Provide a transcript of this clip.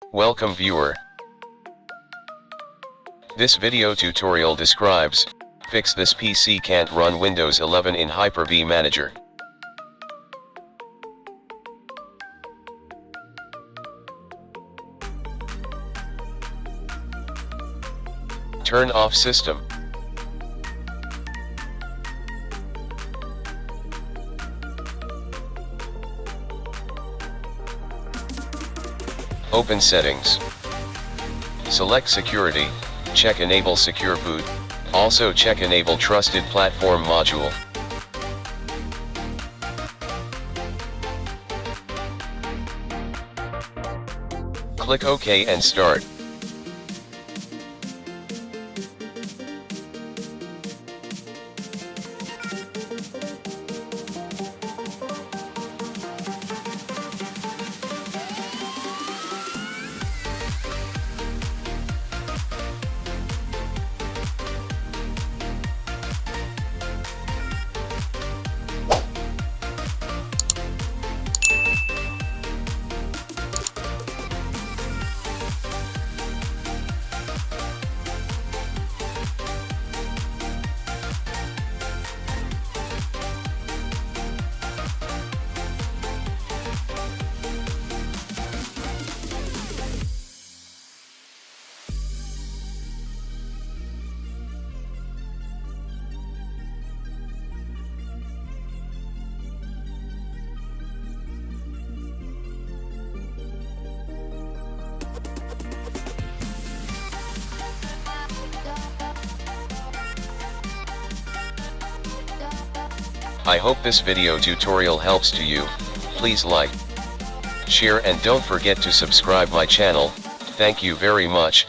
Welcome viewer. This video tutorial describes, fix this PC can't run Windows 11 in Hyper-V Manager. Turn off system. Open settings. Select security, check enable secure boot, also check enable trusted platform module. Click OK and start. I hope this video tutorial helps to you. Please like, share and don't forget to subscribe my channel. Thank you very much.